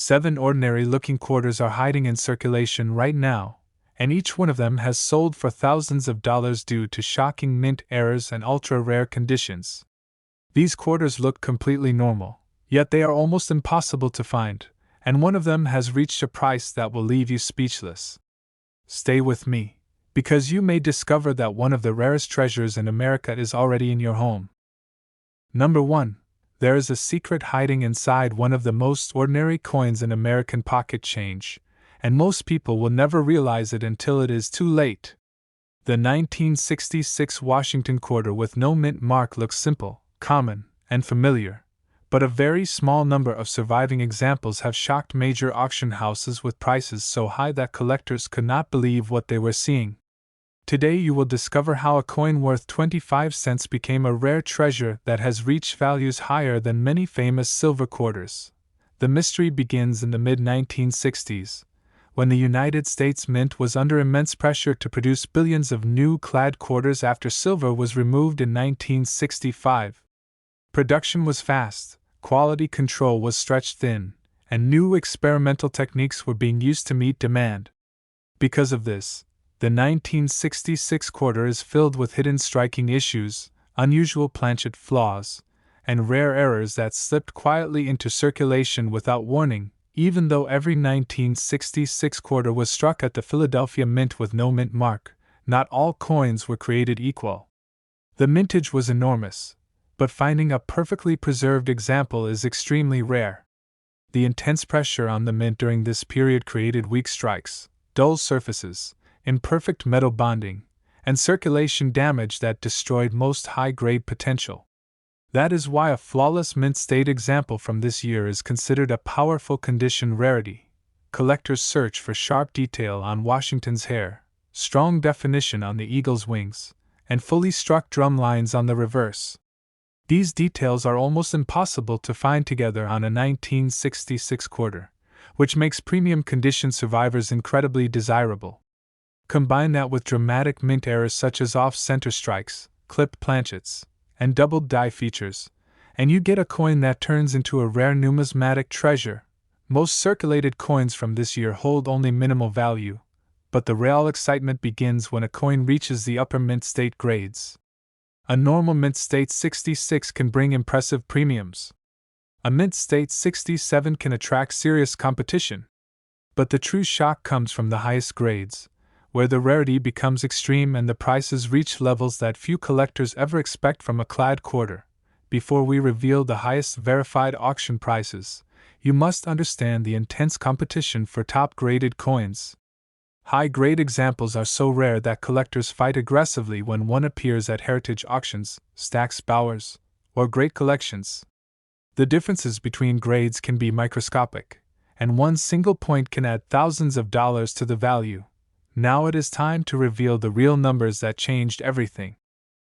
7 ordinary-looking quarters are hiding in circulation right now, and each one of them has sold for thousands of dollars due to shocking mint errors and ultra-rare conditions. These quarters look completely normal, yet they are almost impossible to find, and one of them has reached a price that will leave you speechless. Stay with me, because you may discover that one of the rarest treasures in America is already in your home. Number 1. There is a secret hiding inside one of the most ordinary coins in American pocket change, and most people will never realize it until it is too late. The 1966 Washington quarter with no mint mark looks simple, common, and familiar, but a very small number of surviving examples have shocked major auction houses with prices so high that collectors could not believe what they were seeing. Today you will discover how a coin worth 25 cents became a rare treasure that has reached values higher than many famous silver quarters. The mystery begins in the mid-1960s, when the United States Mint was under immense pressure to produce billions of new clad quarters after silver was removed in 1965. Production was fast, quality control was stretched thin, and new experimental techniques were being used to meet demand. Because of this, the 1966 quarter is filled with hidden striking issues, unusual planchet flaws, and rare errors that slipped quietly into circulation without warning, even though every 1966 quarter was struck at the Philadelphia Mint with no mint mark. Not all coins were created equal. The mintage was enormous, but finding a perfectly preserved example is extremely rare. The intense pressure on the mint during this period created weak strikes, dull surfaces, imperfect metal bonding, and circulation damage that destroyed most high-grade potential. That is why a flawless mint state example from this year is considered a powerful condition rarity. Collectors search for sharp detail on Washington's hair, strong definition on the eagle's wings, and fully struck drum lines on the reverse. These details are almost impossible to find together on a 1966 quarter, which makes premium condition survivors incredibly desirable. Combine that with dramatic mint errors such as off-center strikes, clipped planchets, and doubled die features, and you get a coin that turns into a rare numismatic treasure. Most circulated coins from this year hold only minimal value, but the real excitement begins when a coin reaches the upper mint state grades. A normal mint state 66 can bring impressive premiums. A mint state 67 can attract serious competition. But the true shock comes from the highest grades, where the rarity becomes extreme and the prices reach levels that few collectors ever expect from a clad quarter. Before we reveal the highest verified auction prices, you must understand the intense competition for top-graded coins. High-grade examples are so rare that collectors fight aggressively when one appears at heritage auctions, Stack's Bowers, or great collections. The differences between grades can be microscopic, and one single point can add thousands of dollars to the value. Now it is time to reveal the real numbers that changed everything.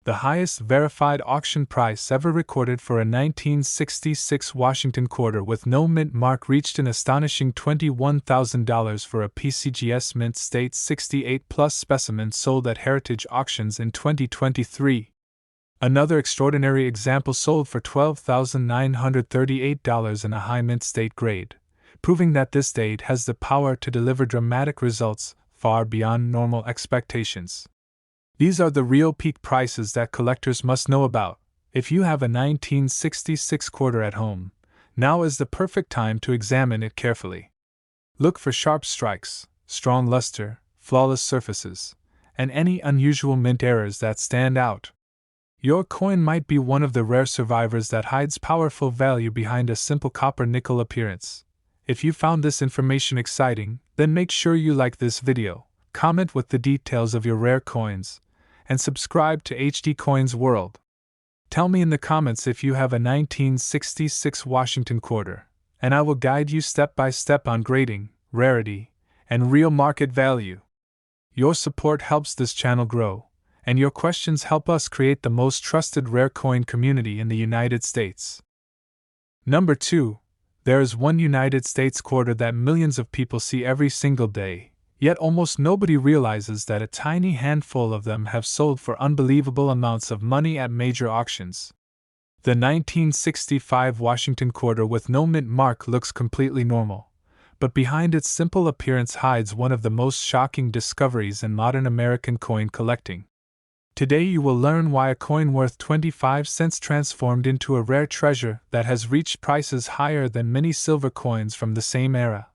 The highest verified auction price ever recorded for a 1966 Washington quarter with no mint mark reached an astonishing $21,000 for a PCGS Mint State 68 Plus specimen sold at heritage auctions in 2023. Another extraordinary example sold for $12,938 in a high mint state grade, proving that this state has the power to deliver dramatic results far beyond normal expectations. These are the real peak prices that collectors must know about. If you have a 1966 quarter at home, now is the perfect time to examine it carefully. Look for sharp strikes, strong luster, flawless surfaces, and any unusual mint errors that stand out. Your coin might be one of the rare survivors that hides powerful value behind a simple copper-nickel appearance. If you found this information exciting, then make sure you like this video, comment with the details of your rare coins, and subscribe to HD Coins World. Tell me in the comments if you have a 1966 Washington quarter, and I will guide you step by step on grading, rarity, and real market value. Your support helps this channel grow, and your questions help us create the most trusted rare coin community in the United States. Number 2. There is one United States quarter that millions of people see every single day. Yet almost nobody realizes that a tiny handful of them have sold for unbelievable amounts of money at major auctions. The 1965 Washington quarter with no mint mark looks completely normal, but behind its simple appearance hides one of the most shocking discoveries in modern American coin collecting. Today you will learn why a coin worth 25 cents transformed into a rare treasure that has reached prices higher than many silver coins from the same era.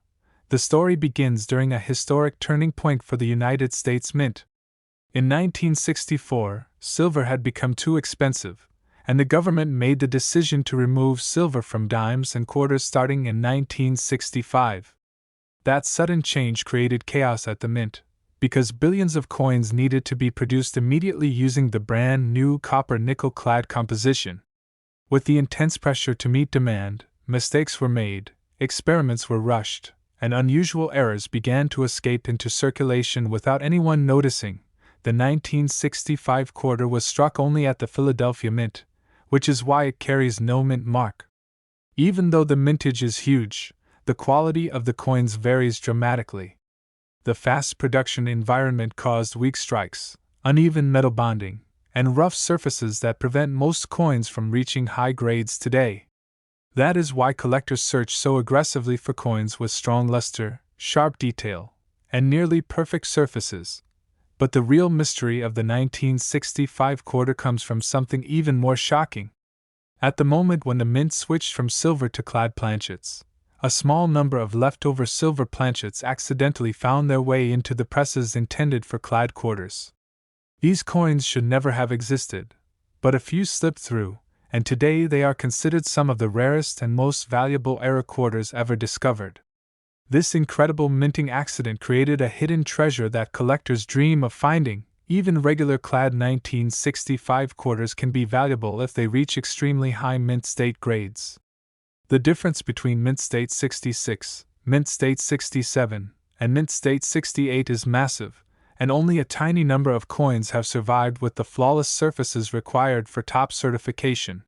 The story begins during a historic turning point for the United States Mint. In 1964, silver had become too expensive, and the government made the decision to remove silver from dimes and quarters starting in 1965. That sudden change created chaos at the mint, because billions of coins needed to be produced immediately using the brand new copper-nickel-clad composition. With the intense pressure to meet demand, mistakes were made, experiments were rushed, and unusual errors began to escape into circulation without anyone noticing. The 1965 quarter was struck only at the Philadelphia Mint, which is why it carries no mint mark. Even though the mintage is huge, the quality of the coins varies dramatically. The fast production environment caused weak strikes, uneven metal bonding, and rough surfaces that prevent most coins from reaching high grades today. That is why collectors search so aggressively for coins with strong luster, sharp detail, and nearly perfect surfaces. But the real mystery of the 1965 quarter comes from something even more shocking. At the moment when the mint switched from silver to clad planchets, a small number of leftover silver planchets accidentally found their way into the presses intended for clad quarters. These coins should never have existed, but a few slipped through, and today they are considered some of the rarest and most valuable era quarters ever discovered. This incredible minting accident created a hidden treasure that collectors dream of finding. Even regular clad 1965 quarters can be valuable if they reach extremely high mint state grades. The difference between mint state 66, mint state 67, and mint state 68 is massive, and only a tiny number of coins have survived with the flawless surfaces required for top certification.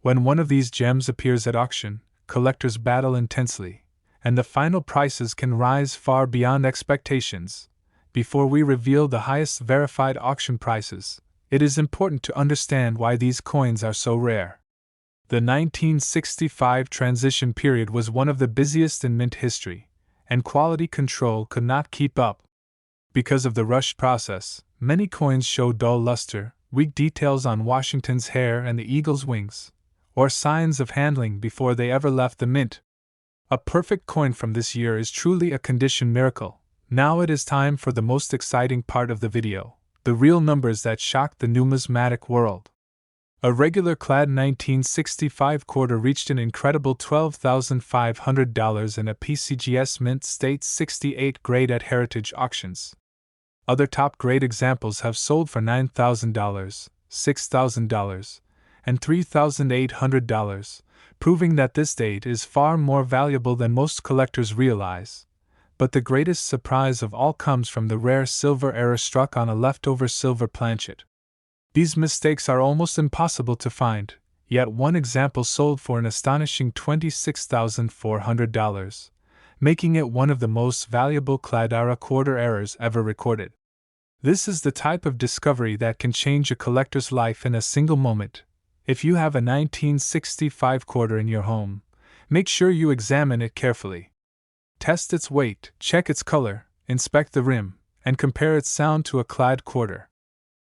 When one of these gems appears at auction, collectors battle intensely, and the final prices can rise far beyond expectations. Before we reveal the highest verified auction prices, it is important to understand why these coins are so rare. The 1965 transition period was one of the busiest in mint history, and quality control could not keep up. Because of the rushed process, many coins show dull luster, weak details on Washington's hair and the eagle's wings, or signs of handling before they ever left the mint. A perfect coin from this year is truly a condition miracle. Now it is time for the most exciting part of the video, the real numbers that shocked the numismatic world. A regular clad 1965 quarter reached an incredible $12,500 in a PCGS Mint State 68 grade at heritage auctions. Other top grade examples have sold for $9,000, $6,000, and $3,800, proving that this date is far more valuable than most collectors realize. But the greatest surprise of all comes from the rare silver error struck on a leftover silver planchet. These mistakes are almost impossible to find, yet one example sold for an astonishing $26,400, making it one of the most valuable clad era quarter errors ever recorded. This is the type of discovery that can change a collector's life in a single moment. If you have a 1965 quarter in your home, make sure you examine it carefully. Test its weight, check its color, inspect the rim, and compare its sound to a clad quarter.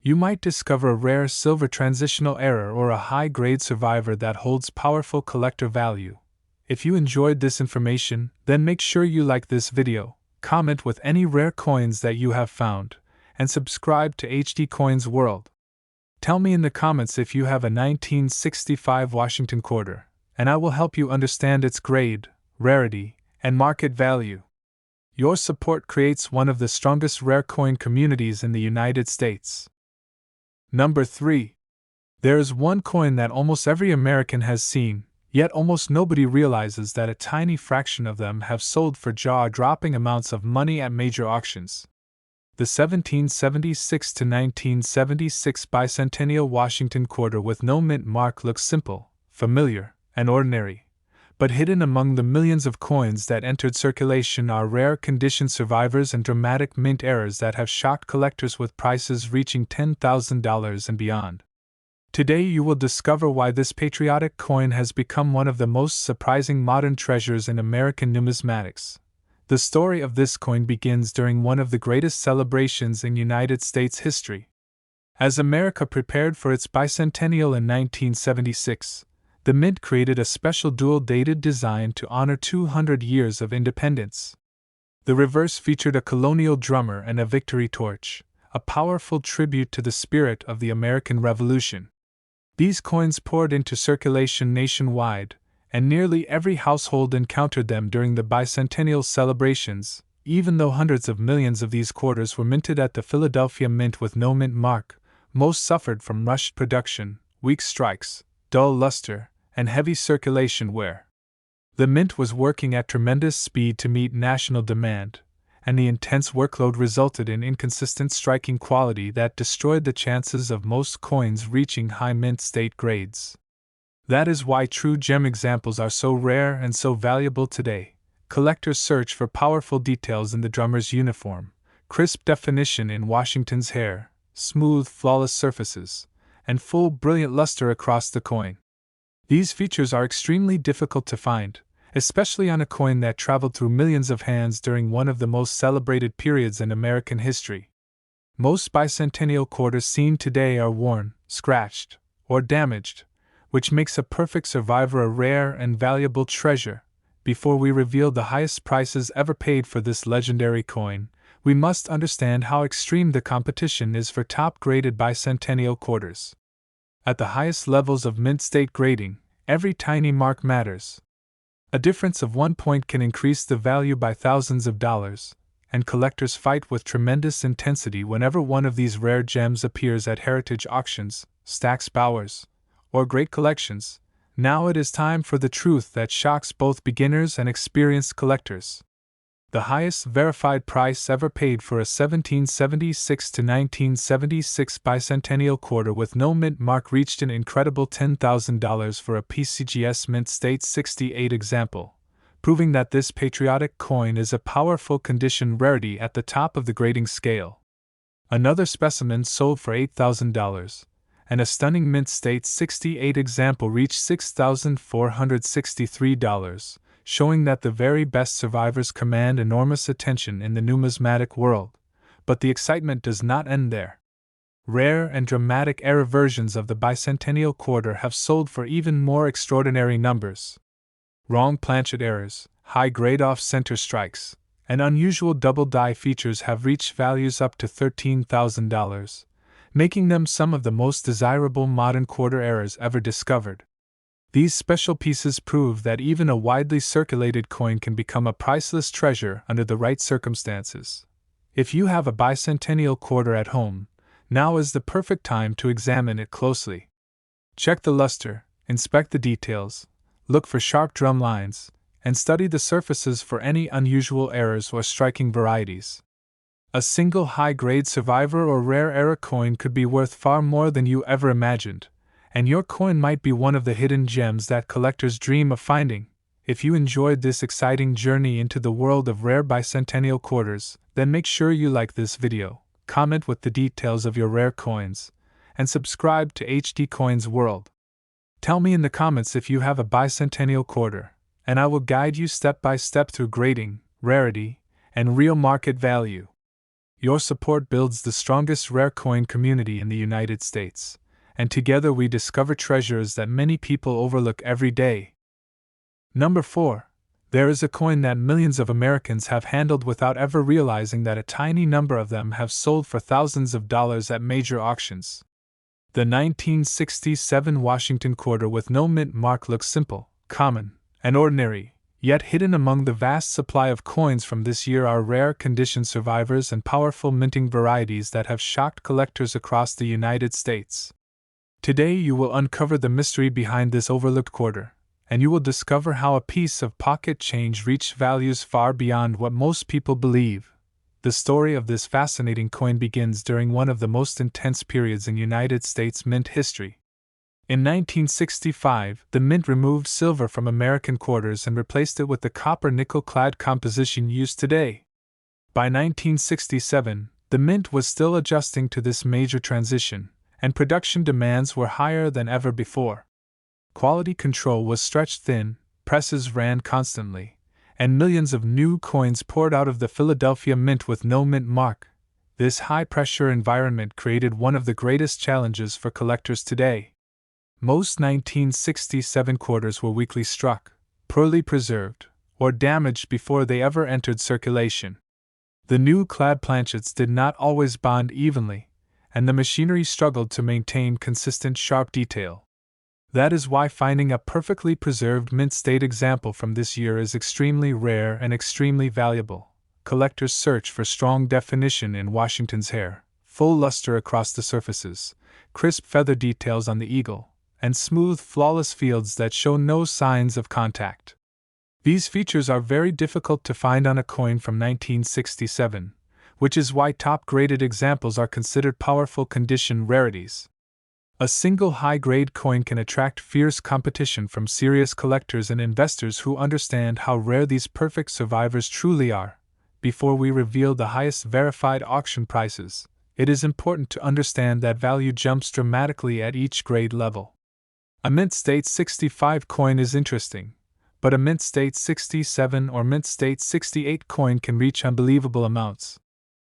You might discover a rare silver transitional error or a high-grade survivor that holds powerful collector value. If you enjoyed this information, then make sure you like this video, comment with any rare coins that you have found, and subscribe to HD Coins World. Tell me in the comments if you have a 1965 Washington quarter, and I will help you understand its grade, rarity, and market value. Your support creates one of the strongest rare coin communities in the United States. Number 3. There is one coin that almost every American has seen, yet almost nobody realizes that a tiny fraction of them have sold for jaw-dropping amounts of money at major auctions. The 1776 to 1976 bicentennial Washington quarter with no mint mark looks simple, familiar, and ordinary, but hidden among the millions of coins that entered circulation are rare condition survivors and dramatic mint errors that have shocked collectors with prices reaching $10,000 and beyond. Today you will discover why this patriotic coin has become one of the most surprising modern treasures in American numismatics, The story of this coin begins during one of the greatest celebrations in United States history. As America prepared for its bicentennial in 1976, the Mint created a special dual-dated design to honor 200 years of independence. The reverse featured a colonial drummer and a victory torch, a powerful tribute to the spirit of the American Revolution. These coins poured into circulation nationwide, and nearly every household encountered them during the bicentennial celebrations, even though hundreds of millions of these quarters were minted at the Philadelphia Mint with no mint mark. Most suffered from rushed production, weak strikes, dull luster, and heavy circulation wear. The Mint was working at tremendous speed to meet national demand, and the intense workload resulted in inconsistent striking quality that destroyed the chances of most coins reaching high mint state grades. That is why true gem examples are so rare and so valuable today. Collectors search for powerful details in the drummer's uniform, crisp definition in Washington's hair, smooth, flawless surfaces, and full, brilliant luster across the coin. These features are extremely difficult to find, especially on a coin that traveled through millions of hands during one of the most celebrated periods in American history. Most bicentennial quarters seen today are worn, scratched, or damaged, which makes a perfect survivor a rare and valuable treasure. Before we reveal the highest prices ever paid for this legendary coin, we must understand how extreme the competition is for top-graded bicentennial quarters. At the highest levels of mint state grading, every tiny mark matters. A difference of 1 point can increase the value by thousands of dollars, and collectors fight with tremendous intensity whenever one of these rare gems appears at heritage auctions, Stack's Bowers, or great collections. Now it is time for the truth that shocks both beginners and experienced collectors. The highest verified price ever paid for a 1776 to 1976 bicentennial quarter with no mint mark reached an incredible $10,000 for a PCGS Mint State 68 example, proving that this patriotic coin is a powerful condition rarity at the top of the grading scale. Another specimen sold for $8,000, and a stunning Mint State 68 example reached $6,463. Showing that the very best survivors command enormous attention in the numismatic world. But the excitement does not end there. Rare and dramatic era versions of the bicentennial quarter have sold for even more extraordinary numbers. Wrong planchet errors, high-grade off-center strikes, and unusual double-die features have reached values up to $13,000, making them some of the most desirable modern quarter errors ever discovered. These special pieces prove that even a widely circulated coin can become a priceless treasure under the right circumstances. If you have a bicentennial quarter at home, now is the perfect time to examine it closely. Check the luster, inspect the details, look for sharp drum lines, and study the surfaces for any unusual errors or striking varieties. A single high-grade survivor or rare era coin could be worth far more than you ever imagined, and your coin might be one of the hidden gems that collectors dream of finding. If you enjoyed this exciting journey into the world of rare bicentennial quarters, then make sure you like this video, comment with the details of your rare coins, and subscribe to HD Coins World. Tell me in the comments if you have a bicentennial quarter, and I will guide you step by step through grading, rarity, and real market value. Your support builds the strongest rare coin community in the United States, and together we discover treasures that many people overlook every day. Number 4. There is a coin that millions of Americans have handled without ever realizing that a tiny number of them have sold for thousands of dollars at major auctions. The 1967 Washington quarter with no mint mark looks simple, common, and ordinary, yet hidden among the vast supply of coins from this year are rare condition survivors and powerful minting varieties that have shocked collectors across the United States. Today you will uncover the mystery behind this overlooked quarter, and you will discover how a piece of pocket change reached values far beyond what most people believe. The story of this fascinating coin begins during one of the most intense periods in United States mint history. In 1965, the Mint removed silver from American quarters and replaced it with the copper nickel-clad composition used today. By 1967, the Mint was still adjusting to this major transition, and production demands were higher than ever before. Quality control was stretched thin, presses ran constantly, and millions of new coins poured out of the Philadelphia Mint with no mint mark. This high-pressure environment created one of the greatest challenges for collectors today. Most 1967 quarters were weakly struck, poorly preserved, or damaged before they ever entered circulation. The new clad planchets did not always bond evenly, and the machinery struggled to maintain consistent sharp detail. That is why finding a perfectly preserved mint state example from this year is extremely rare and extremely valuable. Collectors search for strong definition in Washington's hair, full luster across the surfaces, crisp feather details on the eagle, and smooth, flawless fields that show no signs of contact. These features are very difficult to find on a coin from 1967, which is why top-graded examples are considered powerful condition rarities. A single high-grade coin can attract fierce competition from serious collectors and investors who understand how rare these perfect survivors truly are. Before we reveal the highest verified auction prices, it is important to understand that value jumps dramatically at each grade level. A Mint State 65 coin is interesting, but a Mint State 67 or Mint State 68 coin can reach unbelievable amounts.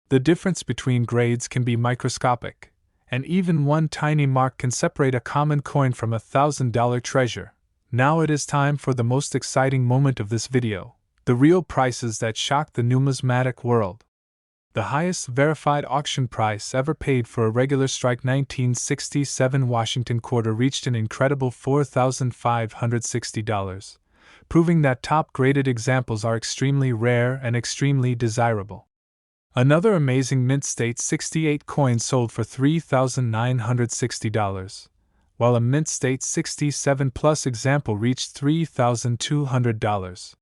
The difference between grades can be microscopic, and even one tiny mark can separate a common coin from a $1,000 treasure. Now it is time for the most exciting moment of this video, the real prices that shock the numismatic world. The highest verified auction price ever paid for a regular strike 1967 Washington quarter reached an incredible $4,560, proving that top-graded examples are extremely rare and extremely desirable. Another amazing Mint State 68 coin sold for $3,960, while a Mint State 67 Plus example reached $3,200.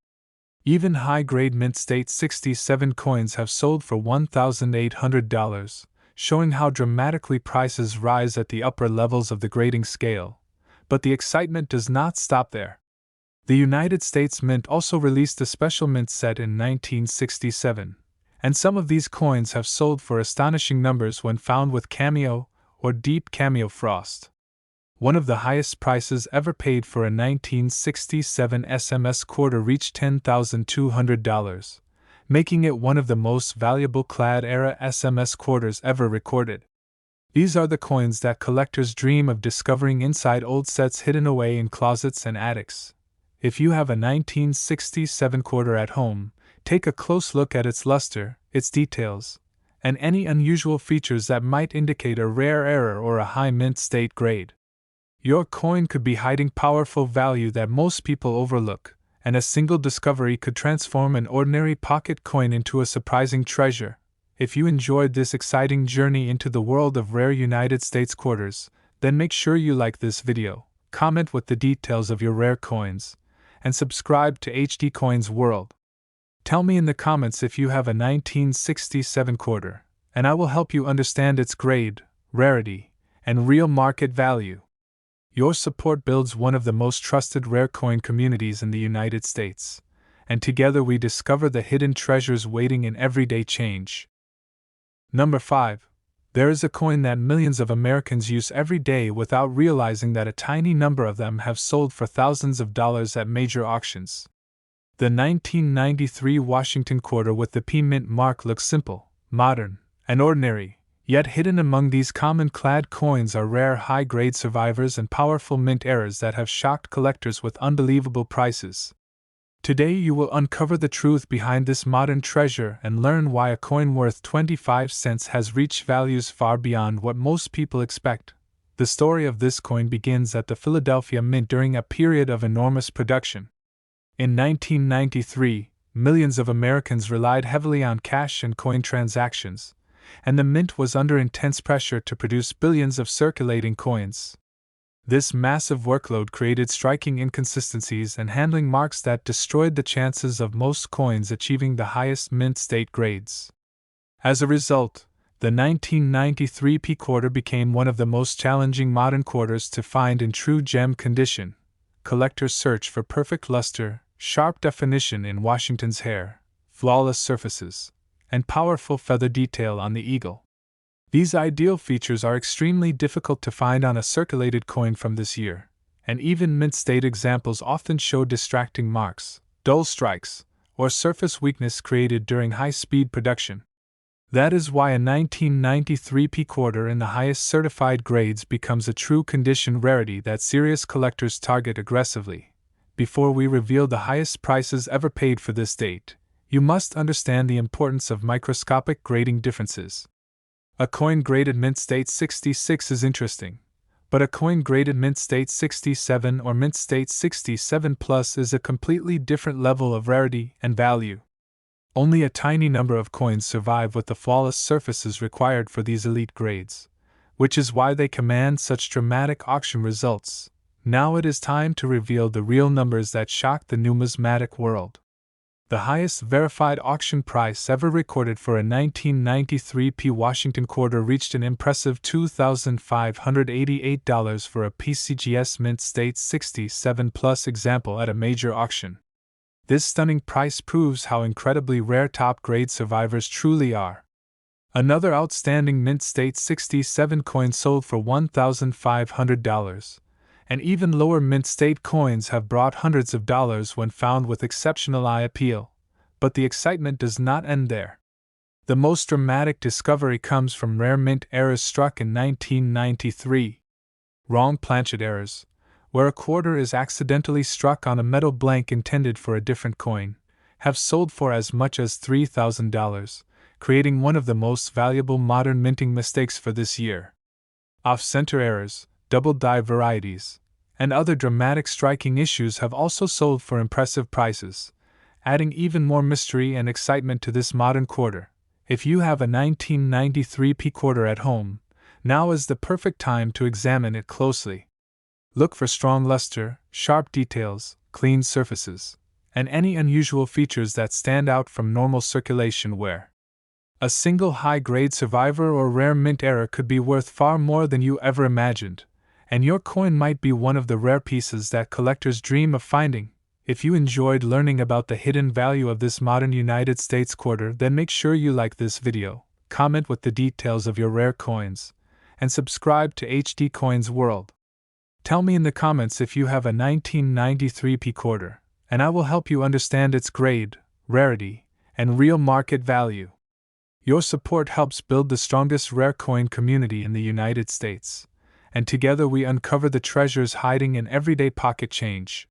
Even high-grade Mint State 67 coins have sold for $1,800, showing how dramatically prices rise at the upper levels of the grading scale. But the excitement does not stop there. The United States Mint also released a special mint set in 1967. And some of these coins have sold for astonishing numbers when found with cameo or deep cameo frost. One of the highest prices ever paid for a 1967 SMS quarter reached $10,200, making it one of the most valuable clad-era SMS quarters ever recorded. These are the coins that collectors dream of discovering inside old sets hidden away in closets and attics. If you have a 1967 quarter at home, take a close look at its luster, its details, and any unusual features that might indicate a rare error or a high mint state grade. Your coin could be hiding powerful value that most people overlook, and a single discovery could transform an ordinary pocket coin into a surprising treasure. If you enjoyed this exciting journey into the world of rare United States quarters, then make sure you like this video, comment with the details of your rare coins, and subscribe to HD Coins World. Tell me in the comments if you have a 1967 quarter, and I will help you understand its grade, rarity, and real market value. Your support builds one of the most trusted rare coin communities in the United States, and together we discover the hidden treasures waiting in everyday change. Number 5. There is a coin that millions of Americans use every day without realizing that a tiny number of them have sold for thousands of dollars at major auctions. The 1993 Washington quarter with the P Mint mark looks simple, modern, and ordinary, yet hidden among these common clad coins are rare high-grade survivors and powerful mint errors that have shocked collectors with unbelievable prices. Today you will uncover the truth behind this modern treasure and learn why a coin worth 25 cents has reached values far beyond what most people expect. The story of this coin begins at the Philadelphia Mint during a period of enormous production. In 1993, millions of Americans relied heavily on cash and coin transactions, and the Mint was under intense pressure to produce billions of circulating coins. This massive workload created striking inconsistencies and handling marks that destroyed the chances of most coins achieving the highest Mint state grades. As a result, the 1993 P quarter became one of the most challenging modern quarters to find in true gem condition. Collectors search for perfect luster, sharp definition in Washington's hair, flawless surfaces, and powerful feather detail on the eagle. These ideal features are extremely difficult to find on a circulated coin from this year, and even mint state examples often show distracting marks, dull strikes, or surface weakness created during high-speed production. That is why a 1993 P quarter in the highest certified grades becomes a true condition rarity that serious collectors target aggressively. Before we reveal the highest prices ever paid for this date, you must understand the importance of microscopic grading differences. A coin graded mint state 66 is interesting, but a coin graded mint state 67 or mint state 67 plus is a completely different level of rarity and value. Only a tiny number of coins survive with the flawless surfaces required for these elite grades, which is why they command such dramatic auction results. Now it is time to reveal the real numbers that shock the numismatic world. The highest verified auction price ever recorded for a 1993 P Washington quarter reached an impressive $2,588 for a PCGS Mint State 67 Plus example at a major auction. This stunning price proves how incredibly rare top-grade survivors truly are. Another outstanding Mint State 67 coin sold for $1,500. And even lower mint state coins have brought hundreds of dollars when found with exceptional eye appeal. But the excitement does not end there. The most dramatic discovery comes from rare mint errors struck in 1993. Wrong planchet errors, where a quarter is accidentally struck on a metal blank intended for a different coin, have sold for as much as $3,000, creating one of the most valuable modern minting mistakes for this year. Off-center errors, double-die varieties, and other dramatic striking issues have also sold for impressive prices, adding even more mystery and excitement to this modern quarter. If you have a 1993 P quarter at home, now is the perfect time to examine it closely. Look for strong luster, sharp details, clean surfaces, and any unusual features that stand out from normal circulation wear. A single high-grade survivor or rare mint error could be worth far more than you ever imagined, and your coin might be one of the rare pieces that collectors dream of finding. If you enjoyed learning about the hidden value of this modern United States quarter, then make sure you like this video, comment with the details of your rare coins, and subscribe to HD Coins World. Tell me in the comments if you have a 1993 P quarter, and I will help you understand its grade, rarity, and real market value. Your support helps build the strongest rare coin community in the United States, and together we uncover the treasures hiding in everyday pocket change.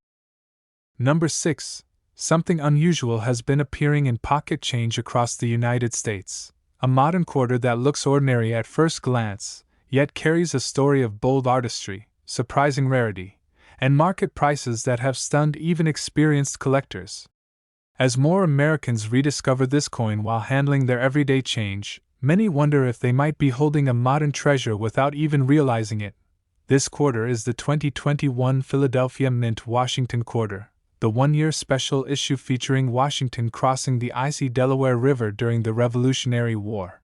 Number 6. Something unusual has been appearing in pocket change across the United States. A modern quarter that looks ordinary at first glance, yet carries a story of bold artistry, surprising rarity, and market prices that have stunned even experienced collectors. As more Americans rediscover this coin while handling their everyday change, many wonder if they might be holding a modern treasure without even realizing it. This quarter is the 2021 Philadelphia Mint Washington quarter, the one-year special issue featuring Washington crossing the icy Delaware River during the Revolutionary War.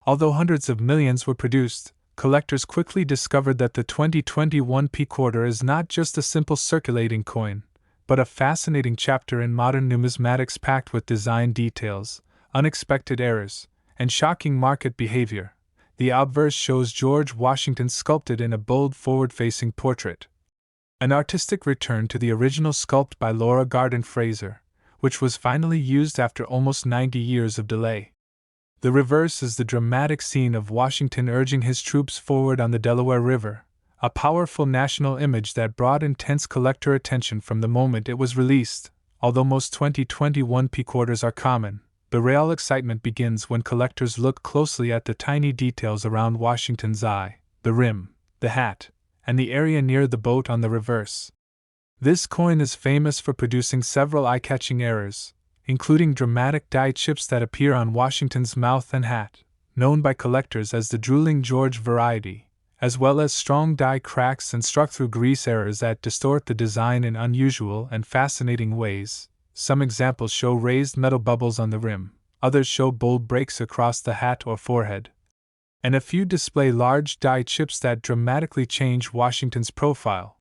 Although hundreds of millions were produced, collectors quickly discovered that the 2021 P quarter is not just a simple circulating coin, but a fascinating chapter in modern numismatics packed with design details, unexpected errors, and shocking market behavior. The obverse shows George Washington sculpted in a bold forward-facing portrait, an artistic return to the original sculpt by Laura Garden Fraser, which was finally used after almost 90 years of delay. The reverse is the dramatic scene of Washington urging his troops forward on the Delaware River, a powerful national image that brought intense collector attention from the moment it was released. Although most 2021 P quarters are common, the real excitement begins when collectors look closely at the tiny details around Washington's eye, the rim, the hat, and the area near the boat on the reverse. This coin is famous for producing several eye-catching errors, including dramatic die chips that appear on Washington's mouth and hat, known by collectors as the drooling George variety, as well as strong die cracks and struck-through grease errors that distort the design in unusual and fascinating ways. Some examples show raised metal bubbles on the rim, others show bold breaks across the hat or forehead, and a few display large die chips that dramatically change Washington's profile.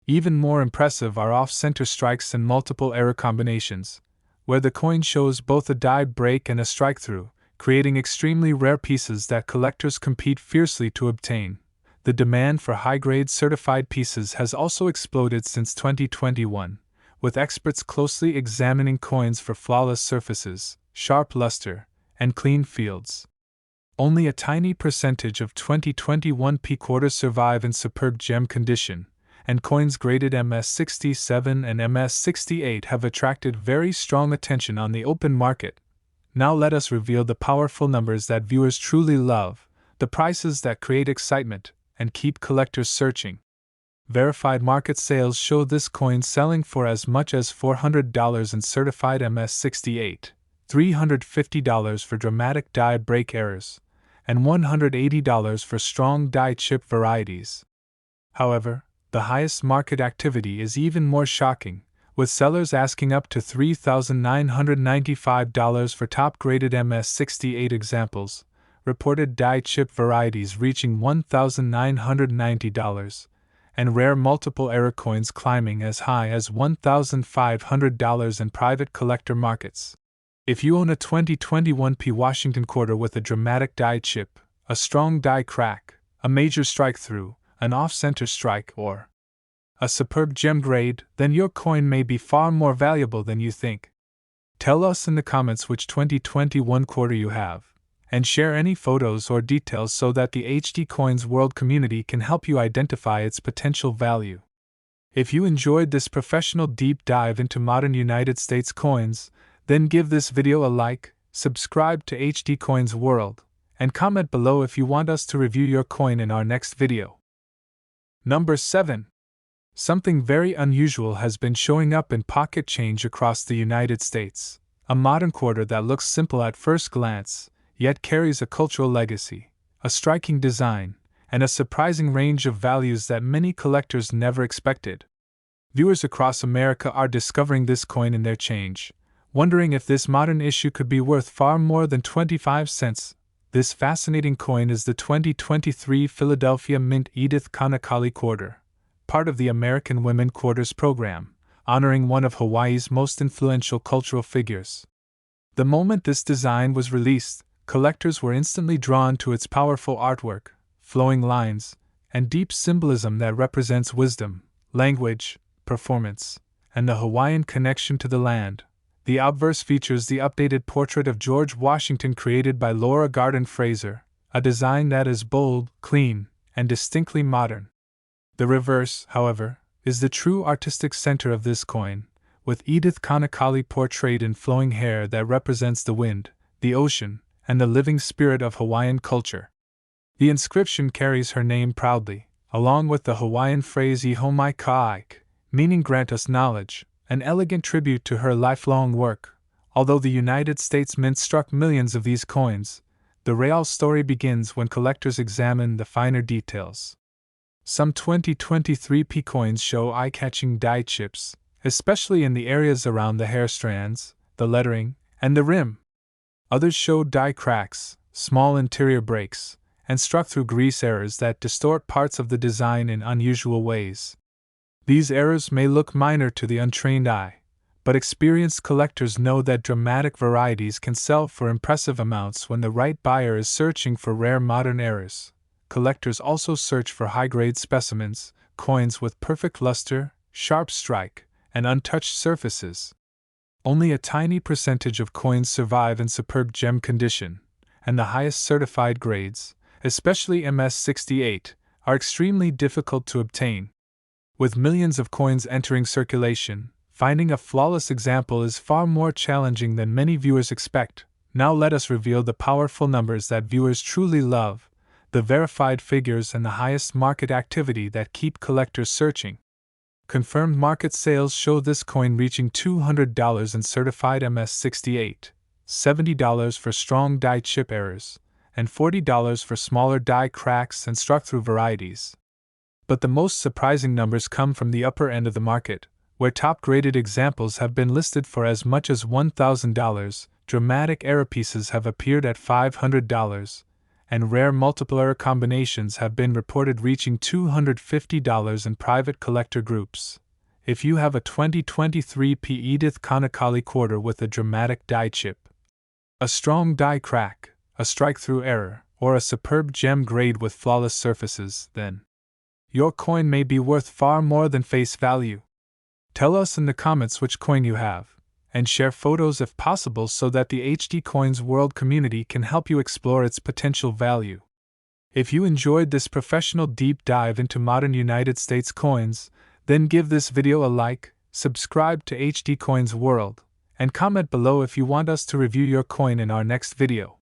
Even more impressive are off-center strikes and multiple error combinations, where the coin shows both a die break and a strike-through, creating extremely rare pieces that collectors compete fiercely to obtain. The demand for high-grade certified pieces has also exploded since 2021, with experts closely examining coins for flawless surfaces, sharp luster, and clean fields. Only a tiny percentage of 2021 P quarters survive in superb gem condition, and coins graded MS67 and MS68 have attracted very strong attention on the open market. Now let us reveal the powerful numbers that viewers truly love, the prices that create excitement and keep collectors searching. Verified market sales show this coin selling for as much as $400 in certified MS68, $350 for dramatic die break errors, and $180 for strong die chip varieties. However, the highest market activity is even more shocking, with sellers asking up to $3,995 for top-graded MS68 examples, reported die chip varieties reaching $1,990, and rare multiple error coins climbing as high as $1,500 in private collector markets. If you own a 2021 P Washington quarter with a dramatic die chip, a strong die crack, a major strike-through, an off-center strike, or a superb gem grade, then your coin may be far more valuable than you think. Tell us in the comments which 2021 quarter you have, and share any photos or details so that the HD Coins World community can help you identify its potential value. If you enjoyed this professional deep dive into modern United States coins, then give this video a like, subscribe to HD Coins World, and comment below if you want us to review your coin in our next video. Number 7. Something very unusual has been showing up in pocket change across the United States. A modern quarter that looks simple at first glance, yet carries a cultural legacy, a striking design, and a surprising range of values that many collectors never expected. Viewers across America are discovering this coin in their change, wondering if this modern issue could be worth far more than 25 cents. This fascinating coin is the 2023 Philadelphia Mint Edith Kanaka'ole quarter, part of the American Women Quarters program, honoring one of Hawaii's most influential cultural figures. The moment this design was released, collectors were instantly drawn to its powerful artwork, flowing lines, and deep symbolism that represents wisdom, language, performance, and the Hawaiian connection to the land. The obverse features the updated portrait of George Washington created by Laura Garden Fraser, a design that is bold, clean, and distinctly modern. The reverse, however, is the true artistic center of this coin, with Edith Kanaka'ole portrayed in flowing hair that represents the wind, the ocean, and the living spirit of Hawaiian culture. The inscription carries her name proudly, along with the Hawaiian phrase "Iho mai ka'aik," meaning grant us knowledge, an elegant tribute to her lifelong work. Although the United States Mint struck millions of these coins, the real story begins when collectors examine the finer details. Some 2023 P coins show eye-catching die chips, especially in the areas around the hair strands, the lettering, and the rim. Others show die cracks, small interior breaks, and struck-through grease errors that distort parts of the design in unusual ways. These errors may look minor to the untrained eye, but experienced collectors know that dramatic varieties can sell for impressive amounts when the right buyer is searching for rare modern errors. Collectors also search for high-grade specimens, coins with perfect luster, sharp strike, and untouched surfaces. Only a tiny percentage of coins survive in superb gem condition, and the highest certified grades, especially MS68, are extremely difficult to obtain. With millions of coins entering circulation, finding a flawless example is far more challenging than many viewers expect. Now let us reveal the powerful numbers that viewers truly love, the verified figures and the highest market activity that keep collectors searching. Confirmed market sales show this coin reaching $200 in certified MS68, $70 for strong die chip errors, and $40 for smaller die cracks and struck-through varieties. But the most surprising numbers come from the upper end of the market, where top-graded examples have been listed for as much as $1,000, dramatic error pieces have appeared at $500, and rare multiple error combinations have been reported reaching $250 in private collector groups. If you have a 2023 P Edith Kanaka'ole quarter with a dramatic die chip, a strong die crack, a strike-through error, or a superb gem grade with flawless surfaces, then your coin may be worth far more than face value. Tell us in the comments which coin you have, and share photos if possible so that the HD Coins World community can help you explore its potential value. If you enjoyed this professional deep dive into modern United States coins, then give this video a like, subscribe to HD Coins World, and comment below if you want us to review your coin in our next video.